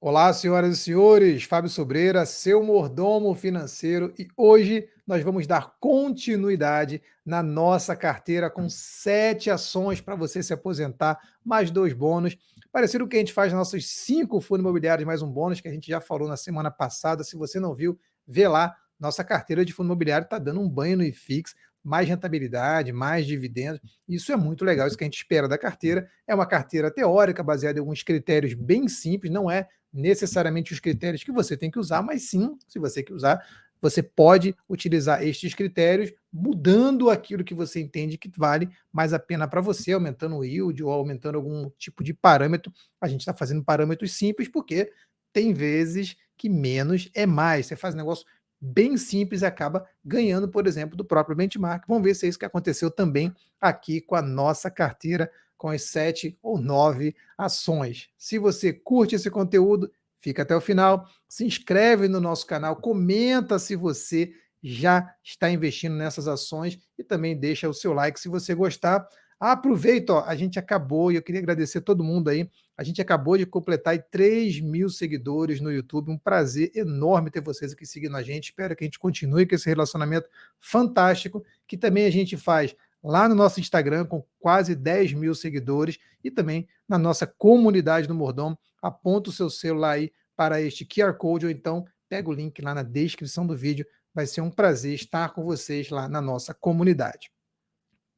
Olá, senhoras e senhores, Fábio Sobreira, seu mordomo financeiro, e hoje nós vamos dar continuidade na nossa carteira com 7 ações para você se aposentar, mais 2 bônus, parecido com o que a gente faz nos nossos 5 fundos imobiliários, mais um bônus que a gente já falou na semana passada. Se você não viu, vê lá, nossa carteira de fundo imobiliário está dando um banho no IFIX, mais rentabilidade, mais dividendos, isso é muito legal, isso que a gente espera da carteira. É uma carteira teórica, baseada em alguns critérios bem simples, não é necessariamente os critérios que você tem que usar, mas sim, se você quer usar, você pode utilizar estes critérios, mudando aquilo que você entende que vale mais a pena para você, aumentando o yield ou aumentando algum tipo de parâmetro. A gente está fazendo parâmetros simples porque tem vezes que menos é mais. Você faz um negócio bem simples e acaba ganhando, por exemplo, do próprio benchmark. Vamos ver se é isso que aconteceu também aqui com a nossa carteira, com as 7 ou 9 ações. Se você curte esse conteúdo, fica até o final, se inscreve no nosso canal, comenta se você já está investindo nessas ações e também deixa o seu like se você gostar. Aproveita, ó, a gente acabou, e eu queria agradecer a todo mundo aí, a gente acabou de completar 3.000 seguidores no YouTube, um prazer enorme ter vocês aqui seguindo a gente, espero que a gente continue com esse relacionamento fantástico, que também a gente faz lá no nosso Instagram, com quase 10.000 seguidores, e também na nossa comunidade do Mordomo. Aponta o seu celular aí para este QR Code, ou então pega o link lá na descrição do vídeo. Vai ser um prazer estar com vocês lá na nossa comunidade.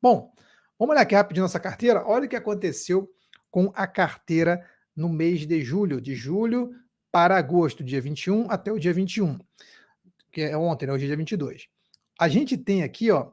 Bom, vamos olhar aqui rapidinho nossa carteira. Olha o que aconteceu com a carteira no mês de julho para agosto, dia 21 até o dia 21, que é ontem, né, hoje é dia 22. A gente tem aqui, ó,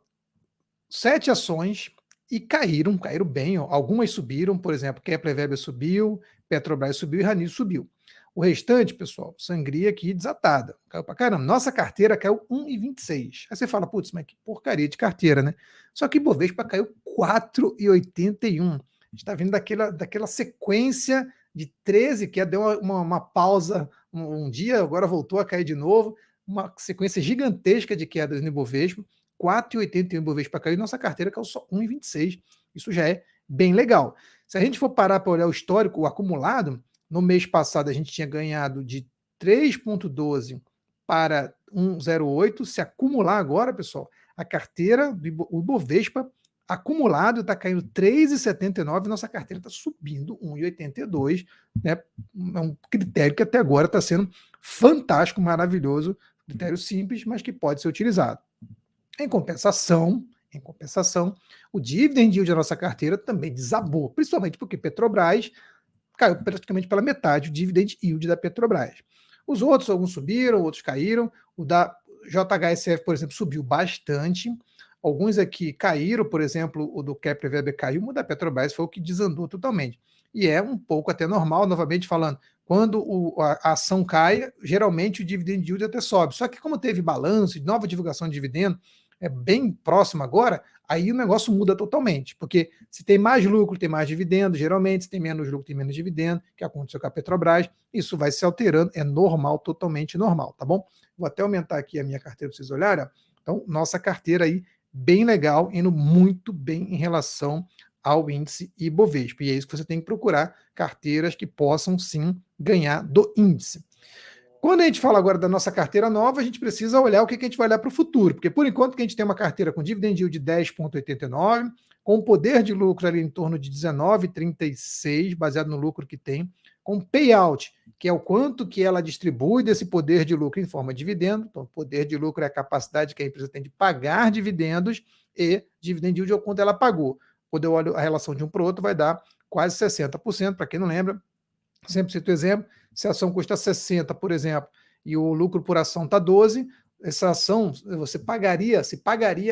7 ações e caíram bem, ó. Algumas subiram, por exemplo, Kepler Weber subiu, Petrobras subiu e Ranil subiu. O restante, pessoal, sangria aqui desatada. Caiu pra caramba. Nossa carteira caiu 1,26. Aí você fala, putz, mas que porcaria de carteira, né? Só que Bovespa caiu 4,81. A gente está vindo daquela sequência de 13, que deu uma pausa um dia, agora voltou a cair de novo. Uma sequência gigantesca de quedas no Bovespa. 4,81 Bovespa caiu, nossa carteira caiu só 1,26. Isso já é bem legal. Se a gente for parar para olhar o histórico, o acumulado, no mês passado a gente tinha ganhado de 3,12 para 1,08. Se acumular agora, pessoal, a carteira do Bovespa acumulado está caindo 3,79, nossa carteira está subindo 1,82, né? É um critério que até agora está sendo fantástico, maravilhoso, critério simples, mas que pode ser utilizado. Em compensação, o dividend yield da nossa carteira também desabou, principalmente porque Petrobras caiu praticamente pela metade o dividend yield da Petrobras. Os outros, alguns subiram, outros caíram. O da JHSF, por exemplo, subiu bastante. Alguns aqui caíram, por exemplo, o do Kepler Weber caiu, o da Petrobras foi o que desandou totalmente. E é um pouco até normal, novamente falando, quando a ação cai, geralmente o dividend yield até sobe. Só que como teve balanço, nova divulgação de dividendo, é bem próximo agora, aí o negócio muda totalmente, porque se tem mais lucro, tem mais dividendo, geralmente, se tem menos lucro, tem menos dividendo, que aconteceu com a Petrobras, isso vai se alterando, é normal, totalmente normal, tá bom? Vou até aumentar aqui a minha carteira para vocês olharem, ó. Então, nossa carteira aí, bem legal, indo muito bem em relação ao índice Ibovespa, e é isso que você tem que procurar, carteiras que possam sim ganhar do índice. Quando a gente fala agora da nossa carteira nova, a gente precisa olhar o que a gente vai olhar para o futuro, porque por enquanto que a gente tem uma carteira com dividend yield de 10,89, com poder de lucro ali em torno de 19,36, baseado no lucro que tem, com payout, que é o quanto que ela distribui desse poder de lucro em forma de dividendo. Então, poder de lucro é a capacidade que a empresa tem de pagar dividendos, e dividend yield é o quanto ela pagou. Quando eu olho a relação de um para o outro, vai dar quase 60%, para quem não lembra, sempre cito o exemplo, se a ação custa 60, por exemplo, e o lucro por ação está 12, essa ação se pagaria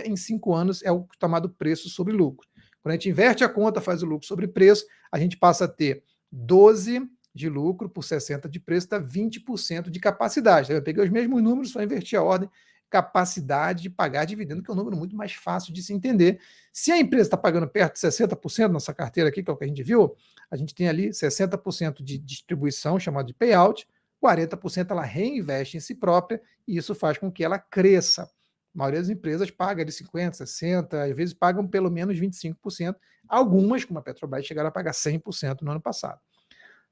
em 5 anos, é o chamado preço sobre lucro. Quando a gente inverte a conta, faz o lucro sobre preço, a gente passa a ter 12 de lucro por 60 de preço, dá 20% de capacidade. Eu peguei os mesmos números, só inverti a ordem, capacidade de pagar dividendo, que é um número muito mais fácil de se entender. Se a empresa está pagando perto de 60%, nossa carteira aqui, que é o que a gente viu, a gente tem ali 60% de distribuição, chamado de payout, 40% ela reinveste em si própria, e isso faz com que ela cresça. A maioria das empresas paga de 50%, 60%, às vezes pagam pelo menos 25%. Algumas, como a Petrobras, chegaram a pagar 100% no ano passado.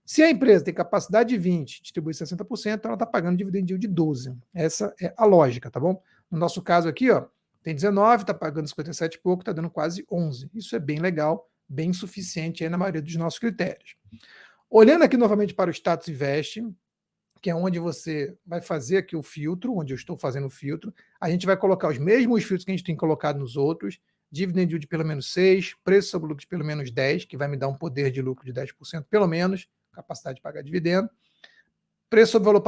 Se a empresa tem capacidade de 20, distribui 60%, ela está pagando dividend yield de 12. Essa é a lógica, tá bom? No nosso caso aqui, ó, tem 19, está pagando 57 e pouco, está dando quase 11. Isso é bem legal, bem suficiente aí na maioria dos nossos critérios. Olhando aqui novamente para o status invest, que é onde você vai fazer aqui o filtro, onde eu estou fazendo o filtro, a gente vai colocar os mesmos filtros que a gente tem colocado nos outros, dividend yield de pelo menos 6, preço sobre lucro de pelo menos 10, que vai me dar um poder de lucro de 10% pelo menos, capacidade de pagar dividendo, preço sobre valor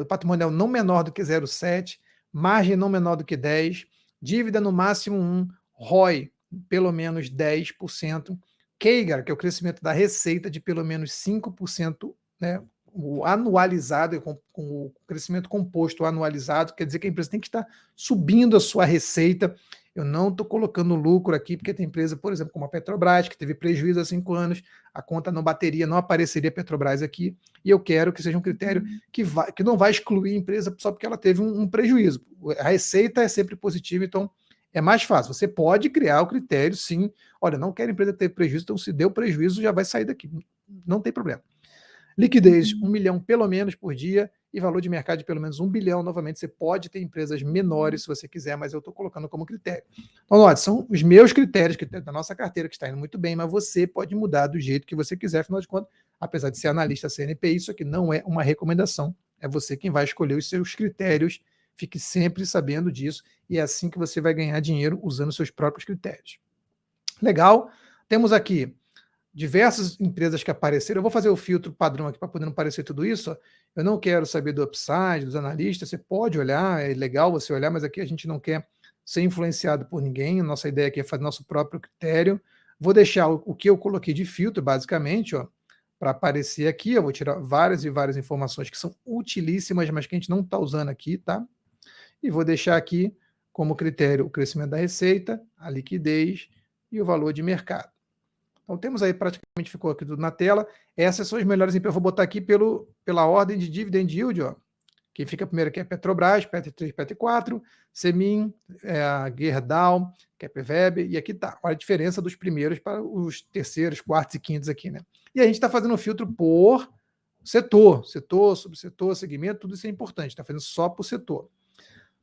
patrimonial não menor do que 0,7, margem não menor do que 10, dívida no máximo 1, ROI pelo menos 10%, CAGR, que é o crescimento da receita de pelo menos 5%, né, o anualizado, com o crescimento composto anualizado, quer dizer que a empresa tem que estar subindo a sua receita. Eu não estou colocando lucro aqui, porque tem empresa, por exemplo, como a Petrobras, que teve prejuízo há 5 anos, a conta não bateria, não apareceria Petrobras aqui, e eu quero que seja um critério que não vai excluir a empresa só porque ela teve um prejuízo. A receita é sempre positiva, então é mais fácil. Você pode criar o critério, sim. Olha, não quero empresa que teve prejuízo, então se deu prejuízo, já vai sair daqui. Não tem problema. Liquidez, 1 milhão pelo menos por dia e valor de mercado de pelo menos 1 bilhão. Novamente, você pode ter empresas menores se você quiser, mas eu estou colocando como critério. Então, olha, são os meus critérios da nossa carteira, que está indo muito bem, mas você pode mudar do jeito que você quiser, afinal de contas, apesar de ser analista CNPI, isso aqui não é uma recomendação. É você quem vai escolher os seus critérios. Fique sempre sabendo disso, e é assim que você vai ganhar dinheiro usando seus próprios critérios. Legal? Temos aqui diversas empresas que apareceram. Eu vou fazer o filtro padrão aqui para poder não aparecer tudo isso. Ó. Eu não quero saber do upside, dos analistas. Você pode olhar, é legal você olhar, mas aqui a gente não quer ser influenciado por ninguém. Nossa ideia aqui é fazer nosso próprio critério. Vou deixar o que eu coloquei de filtro, basicamente, ó, para aparecer aqui. Eu vou tirar várias e várias informações que são utilíssimas, mas que a gente não está usando aqui, tá? E vou deixar aqui como critério o crescimento da receita, a liquidez e o valor de mercado. Então temos aí, praticamente ficou aqui tudo na tela. Essas são as melhores empresas. Eu vou botar aqui pela ordem de dividend yield, ó. Quem fica primeiro aqui é Petrobras, PET3, PET4, Semin, a Gerdau, Capveb, e aqui tá. Olha a diferença dos primeiros para os terceiros, quartos e quintos aqui, né? E a gente está fazendo um filtro por setor, subsetor, segmento, tudo isso é importante, está fazendo só por setor.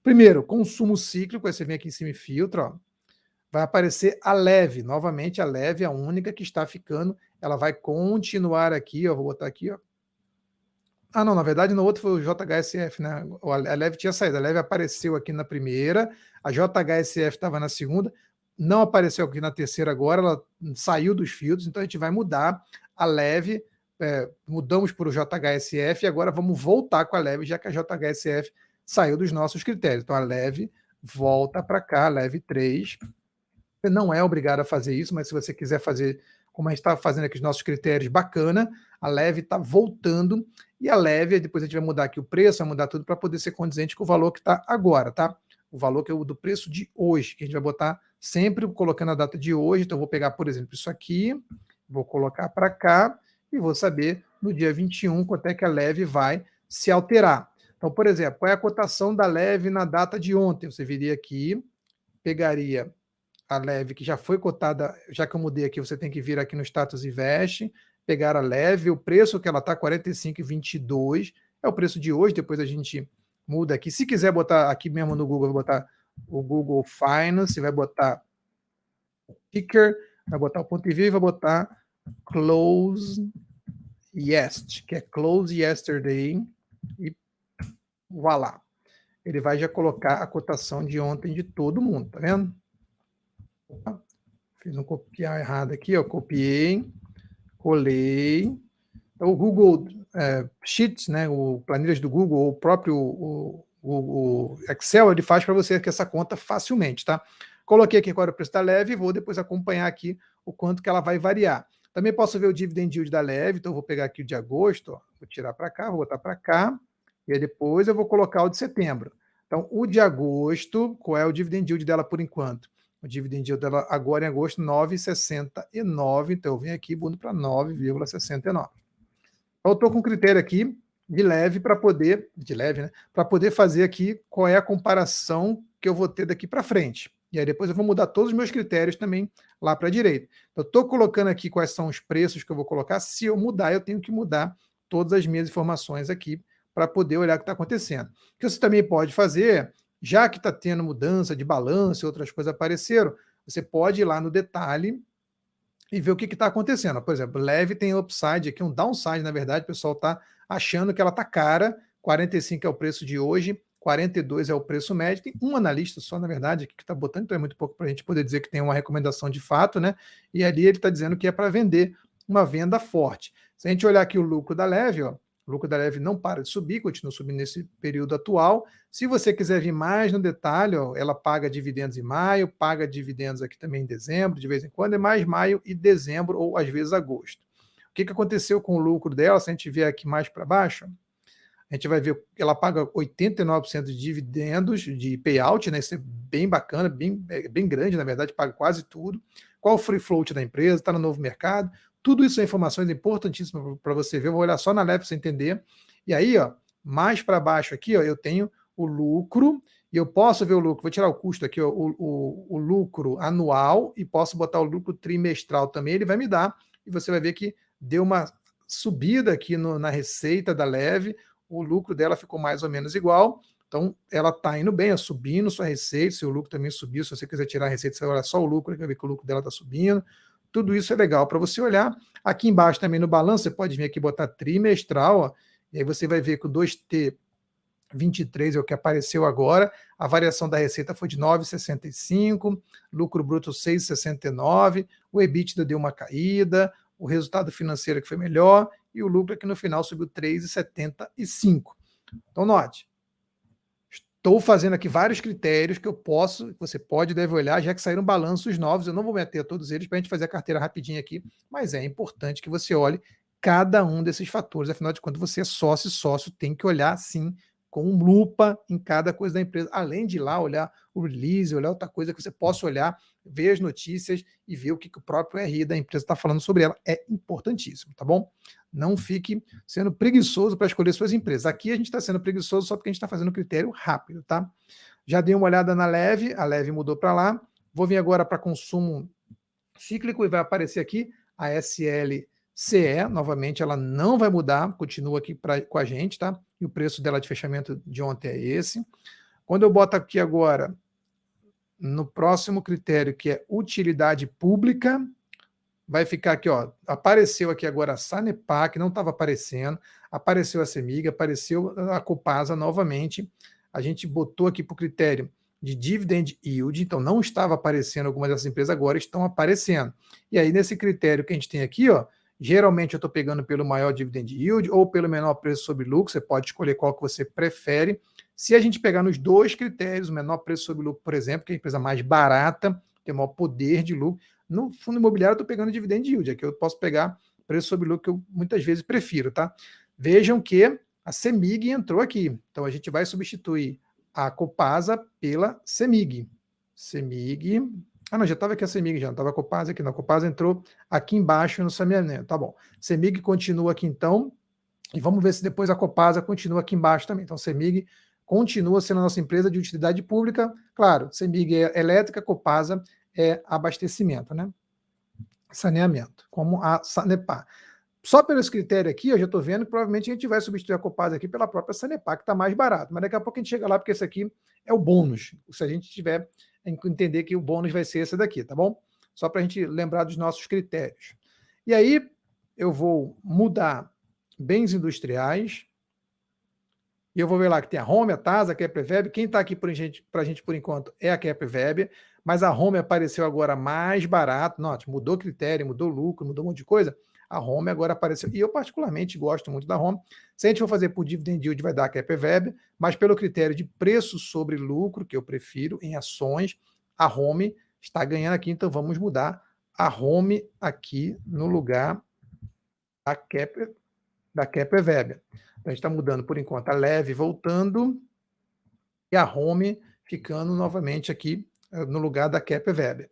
Primeiro, consumo cíclico, aí você vem aqui em cima e filtra, ó. Vai aparecer a Leve, novamente a Leve é a única que está ficando, ela vai continuar aqui, ó, vou botar aqui, ó. Ah, não, na verdade no outro foi o JHSF, né? A Leve tinha saído, a Leve apareceu aqui na primeira, a JHSF estava na segunda, não apareceu aqui na terceira agora, ela saiu dos filtros, então a gente vai mudar a Leve, mudamos para o JHSF e agora vamos voltar com a Leve, já que a JHSF saiu dos nossos critérios. Então a Leve volta para cá, a Leve 3. Você não é obrigado a fazer isso, mas se você quiser fazer, como a gente está fazendo aqui os nossos critérios, bacana, a Leve está voltando, e a Leve, depois a gente vai mudar aqui o preço, vai mudar tudo para poder ser condizente com o valor que está agora, tá? O valor que é o do preço de hoje, que a gente vai botar sempre colocando a data de hoje. Então eu vou pegar, por exemplo, isso aqui, vou colocar para cá, e vou saber no dia 21 quanto é que a Leve vai se alterar. Então, por exemplo, qual é a cotação da Leve na data de ontem? Você viria aqui, pegaria a Leve, que já foi cotada, já que eu mudei aqui, você tem que vir aqui no status invest, pegar a Leve, o preço que ela está, 45,22, é o preço de hoje, depois a gente muda aqui. Se quiser botar aqui mesmo no Google, vai botar o Google Finance, vai botar o ticker, vai botar o ponto e vai botar close yes, que é close yesterday, e voilá. Ele vai já colocar a cotação de ontem de todo mundo, tá vendo? Opa, fiz um copiar errado aqui, ó, copiei, colei. O Google Sheets, né, o planilhas do Google, o próprio o Excel, ele faz para você aqui essa conta facilmente, tá? Coloquei aqui qual era o preço da Leve e vou depois acompanhar aqui o quanto que ela vai variar. Também posso ver o dividend yield da Leve, então eu vou pegar aqui o de agosto, ó, vou tirar para cá, vou botar para cá, e aí depois eu vou colocar o de setembro. Então, o de agosto, qual é o dividend yield dela por enquanto? O dividend yield dela agora em agosto, 9,69, então eu venho aqui e mudo para 9,69. Eu estou com um critério aqui de leve para poder, né, para poder fazer aqui qual é a comparação que eu vou ter daqui para frente. E aí depois eu vou mudar todos os meus critérios também lá para a direita. Então, eu estou colocando aqui quais são os preços que eu vou colocar. Se eu mudar, eu tenho que mudar todas as minhas informações aqui para poder olhar o que está acontecendo. O que você também pode fazer, já que está tendo mudança de balanço e outras coisas apareceram, você pode ir lá no detalhe e ver o que está acontecendo. Por exemplo, leve tem upside aqui, um downside, na verdade, o pessoal está achando que ela está cara, 45 é o preço de hoje, 42 é o preço médio, tem um analista só, na verdade, aqui que está botando, então é muito pouco para a gente poder dizer que tem uma recomendação de fato, né? E ali ele está dizendo que é para vender, uma venda forte. Se a gente olhar aqui o lucro da Leve, ó, o lucro da Leve não para de subir, continua subindo nesse período atual. Se você quiser vir mais no detalhe, ó, ela paga dividendos em maio, paga dividendos aqui também em dezembro, de vez em quando, é mais maio e dezembro, ou às vezes agosto. O que aconteceu com o lucro dela? Se a gente vier aqui mais para baixo, a gente vai ver que ela paga 89% de dividendos, de payout, né? Isso é bem bacana, bem grande, na verdade, paga quase tudo. Qual o free float da empresa? Está no novo mercado. Tudo isso são informações importantíssimas para você ver. Eu vou olhar só na leve para você entender. E aí, ó, mais para baixo aqui, ó, eu tenho o lucro, e eu posso ver o lucro, vou tirar o custo aqui, ó, o lucro anual, e posso botar o lucro trimestral também, ele vai me dar, e você vai ver que deu uma subida aqui na receita da Leve, o lucro dela ficou mais ou menos igual, então ela está indo bem, subindo sua receita, seu lucro também subiu, se você quiser tirar a receita, você vai olhar só o lucro, vai ver que o lucro dela está subindo, tudo isso é legal para você olhar. Aqui embaixo também no balanço, você pode vir aqui botar trimestral, ó, e aí você vai ver que o 2T 23 é o que apareceu agora, a variação da receita foi de 9,65, lucro bruto 6,69, o EBITDA deu uma caída, o resultado financeiro que foi melhor, e o lucro aqui no final subiu 3,75. Então, note, estou fazendo aqui vários critérios que eu posso, você pode, deve olhar, já que saíram balanços novos, eu não vou meter todos eles para a gente fazer a carteira rapidinho aqui, mas é importante que você olhe cada um desses fatores, afinal de contas, você é sócio e sócio tem que olhar, sim, com lupa em cada coisa da empresa, além de ir lá olhar o release, olhar outra coisa que você possa olhar, ver as notícias e ver o que o próprio RI da empresa está falando sobre ela. É importantíssimo, tá bom? Não fique sendo preguiçoso para escolher suas empresas. Aqui a gente está sendo preguiçoso só porque a gente está fazendo critério rápido, tá? Já dei uma olhada na Leve, a Leve mudou para lá. Vou vir agora para consumo cíclico e vai aparecer aqui a SLCE, novamente ela não vai mudar, continua aqui com a gente, tá? E o preço dela de fechamento de ontem é esse. Quando eu boto aqui agora no próximo critério, que é utilidade pública, vai ficar aqui, ó, apareceu aqui agora a Sanepar, que não estava aparecendo, apareceu a Semig, apareceu a Copasa novamente, a gente botou aqui para o critério de dividend yield, então não estava aparecendo algumas dessas empresas, agora estão aparecendo. E aí, nesse critério que a gente tem aqui, ó, geralmente eu estou pegando pelo maior dividend yield ou pelo menor preço sobre lucro, você pode escolher qual que você prefere. Se a gente pegar nos dois critérios, o menor preço sobre lucro, por exemplo, que é a empresa mais barata, tem o maior poder de lucro, no fundo imobiliário eu estou pegando dividend yield, aqui eu posso pegar preço sobre lucro que eu muitas vezes prefiro, tá? Vejam que a Semig entrou aqui, então a gente vai substituir a Copasa pela Semig. Semig, não, já estava aqui a Semig, já não estava a Copasa aqui, não, a Copasa entrou aqui embaixo no saneamento, tá bom. Semig continua aqui então, e vamos ver se depois a Copasa continua aqui embaixo também. Então, Semig continua sendo a nossa empresa de utilidade pública. Claro, Semig é elétrica, Copasa é abastecimento, né? Saneamento, como a Sanepar. Só pelo esse critério aqui, eu já estou vendo que provavelmente a gente vai substituir a Copasa aqui pela própria Sanepar, que está mais barato. Mas daqui a pouco a gente chega lá, porque esse aqui é o bônus. Se a gente tiver entender que o bônus vai ser esse daqui, tá bom? Só para a gente lembrar dos nossos critérios. E aí, eu vou mudar bens industriais, e eu vou ver lá que tem a Home, a TASA, a Kepreveb. Quem está aqui para a gente por enquanto é a Kepreveb, mas a Home apareceu agora mais barato. Note, mudou critério, mudou lucro, mudou um monte de coisa. A Home agora apareceu, e eu particularmente gosto muito da Home. Se a gente for fazer por dividend yield, vai dar a Kepreveb, mas pelo critério de preço sobre lucro, que eu prefiro em ações, a Home está ganhando aqui, então vamos mudar a Home aqui no lugar da Kepreveb. Então, a gente está mudando, por enquanto, a Leve voltando e a Home ficando novamente aqui no lugar da Kepreveb.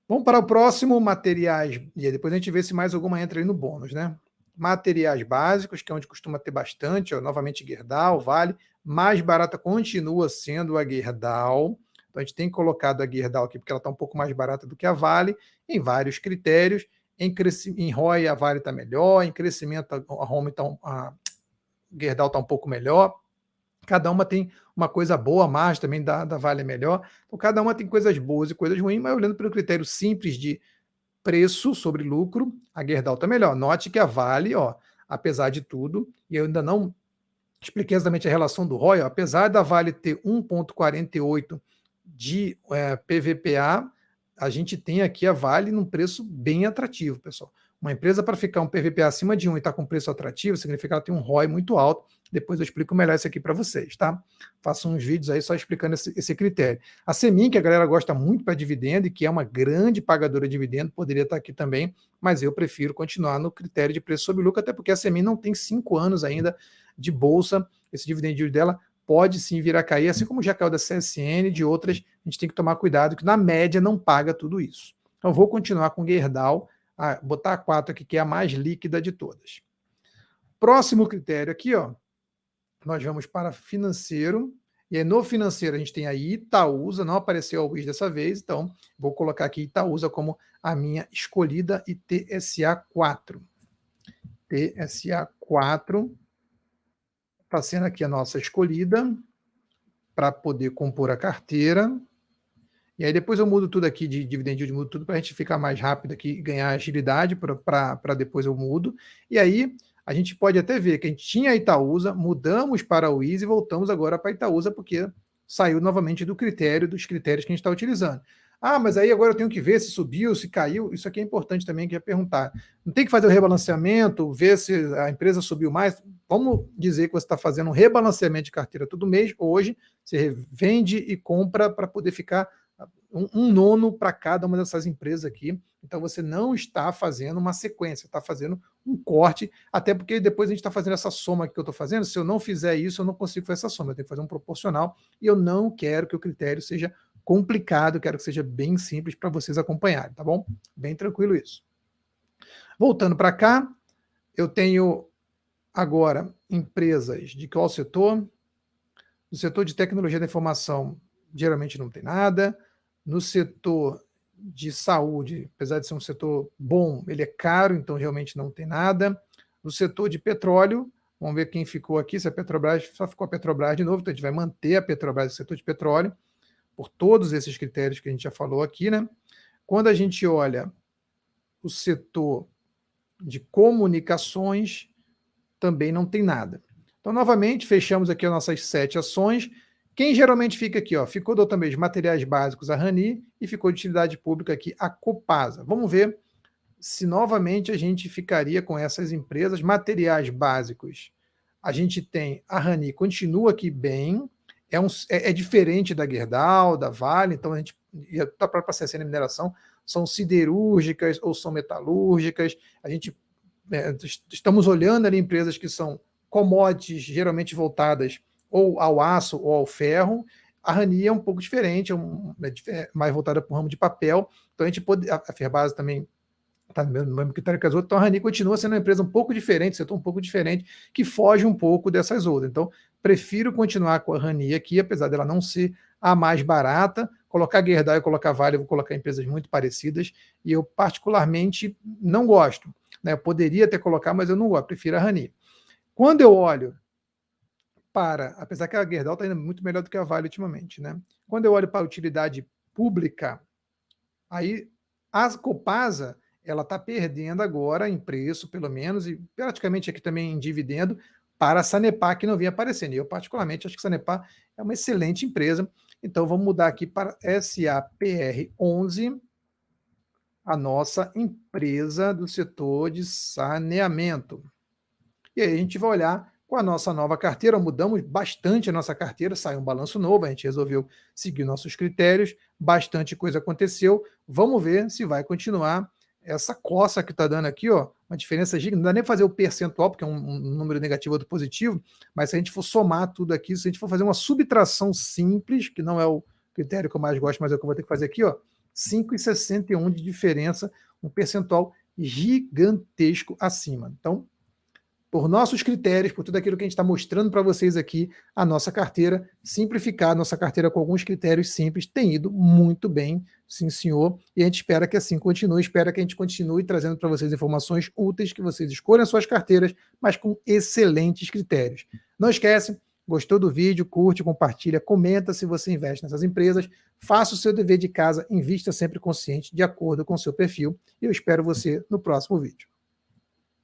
Vamos para o próximo, materiais, e aí depois a gente vê se mais alguma entra aí no bônus, né? Materiais básicos, que é onde costuma ter bastante, ó, novamente Gerdau, Vale, mais barata continua sendo a Gerdau, Então a gente tem colocado a Gerdau aqui porque ela está um pouco mais barata do que a Vale, em vários critérios. Em ROI a Vale está melhor, em crescimento a Gerdau está um pouco melhor. Cada uma tem uma coisa boa, mas também da Vale é melhor. Então cada uma tem coisas boas e coisas ruins, mas olhando pelo critério simples de preço sobre lucro, a Gerdau está melhor. Note que a Vale, ó, apesar de tudo, e eu ainda não expliquei exatamente a relação do ROI, ó, apesar da Vale ter 1,48 de PVPA, a gente tem aqui a Vale num preço bem atrativo, pessoal. Uma empresa para ficar um PVPA acima de 1 e estar com preço atrativo, significa que ela tem um ROI muito alto. Depois eu explico melhor isso aqui para vocês, tá? Faço uns vídeos aí só explicando esse critério. A Semin, que a galera gosta muito para dividendo e que é uma grande pagadora de dividendo, poderia estar aqui também, mas eu prefiro continuar no critério de preço sobre lucro, até porque a Semin não tem 5 anos ainda de bolsa. Esse dividend yield dela pode sim vir a cair, assim como já caiu da CSN e de outras, a gente tem que tomar cuidado, que na média não paga tudo isso. Então vou continuar com Gerdau, botar a 4 aqui, que é a mais líquida de todas. Próximo critério aqui, ó, nós vamos para financeiro, e aí no financeiro a gente tem a Itaúsa, não apareceu a Wiz dessa vez, então vou colocar aqui Itaúsa como a minha escolhida e TSA 4. TSA 4 está sendo aqui a nossa escolhida para poder compor a carteira. E aí depois eu mudo tudo aqui de dividend yield, mudo tudo para a gente ficar mais rápido aqui e ganhar agilidade para depois eu mudo. E aí a gente pode até ver que a gente tinha a Itaúsa, mudamos para o Wiz e voltamos agora para a Itaúsa porque saiu novamente dos critérios que a gente está utilizando. Ah, mas aí agora eu tenho que ver se subiu, se caiu. Isso aqui é importante também, que é perguntar. Não tem que fazer o rebalanceamento, ver se a empresa subiu mais. Vamos dizer que você está fazendo um rebalanceamento de carteira todo mês. Hoje, você vende e compra para poder ficar um nono para cada uma dessas empresas aqui. Então você não está fazendo uma sequência, está fazendo um corte, até porque depois a gente está fazendo essa soma que eu estou fazendo. Se eu não fizer isso, eu não consigo fazer essa soma. Eu tenho que fazer um proporcional e eu não quero que o critério seja complicado, eu quero que seja bem simples para vocês acompanharem, tá bom? Bem tranquilo isso. Voltando para cá, eu tenho agora empresas de qual setor? No setor de tecnologia da informação, geralmente não tem nada. No setor de saúde, apesar de ser um setor bom, ele é caro, então realmente não tem nada. No setor de petróleo, vamos ver quem ficou aqui, se a Petrobras, só ficou a Petrobras de novo, então a gente vai manter a Petrobras no setor de petróleo, por todos esses critérios que a gente já falou aqui, né? Quando a gente olha o setor de comunicações, também não tem nada. Então, novamente, fechamos aqui as nossas 7 ações. Quem geralmente fica aqui, ó, ficou do também de materiais básicos a Rani e ficou de utilidade pública aqui a Copasa. Vamos ver se novamente a gente ficaria com essas empresas. Materiais básicos, a gente tem a Rani, continua aqui bem, é diferente da Gerdau, da Vale, então a gente, e a própria CSN Mineração, são siderúrgicas ou são metalúrgicas, a gente estamos olhando ali empresas que são commodities, geralmente voltadas ou ao aço ou ao ferro. A Rani é um pouco diferente, é mais voltada para o ramo de papel, então a gente pode, a Ferbasa também está no mesmo critério que as outras, então a Rani continua sendo uma empresa um pouco diferente, setor um pouco diferente, que foge um pouco dessas outras. Então, prefiro continuar com a Rani aqui, apesar dela não ser a mais barata. Colocar Gerdau e colocar Vale, eu vou colocar empresas muito parecidas, e eu particularmente não gosto. Né? Eu poderia até colocar, mas eu não gosto, prefiro a Rani. Quando eu olho para, apesar que a Gerdau está indo muito melhor do que a Vale ultimamente, né? Quando eu olho para a utilidade pública, aí a Copasa ela está perdendo agora em preço, pelo menos, e praticamente aqui também em dividendo, para a Sanepar, que não vinha aparecendo. E eu, particularmente, acho que a Sanepar é uma excelente empresa. Então, vamos mudar aqui para SAPR11, a nossa empresa do setor de saneamento. E aí a gente vai olhar com a nossa nova carteira, mudamos bastante a nossa carteira, saiu um balanço novo, a gente resolveu seguir nossos critérios, bastante coisa aconteceu, vamos ver se vai continuar essa coça que está dando aqui, ó, uma diferença gigante, não dá nem fazer o percentual, porque é um número negativo ou outro positivo, mas se a gente for somar tudo aqui, se a gente for fazer uma subtração simples, que não é o critério que eu mais gosto, mas é o que eu vou ter que fazer aqui, ó, 5,61 de diferença, um percentual gigantesco acima. Então, por nossos critérios, por tudo aquilo que a gente está mostrando para vocês aqui, a nossa carteira, simplificar a nossa carteira com alguns critérios simples, tem ido muito bem, sim senhor, e a gente espera que assim continue, espera que a gente continue trazendo para vocês informações úteis, que vocês escolham suas carteiras, mas com excelentes critérios. Não esquece, gostou do vídeo, curte, compartilha, comenta se você investe nessas empresas, faça o seu dever de casa, invista sempre consciente, de acordo com o seu perfil, e eu espero você no próximo vídeo.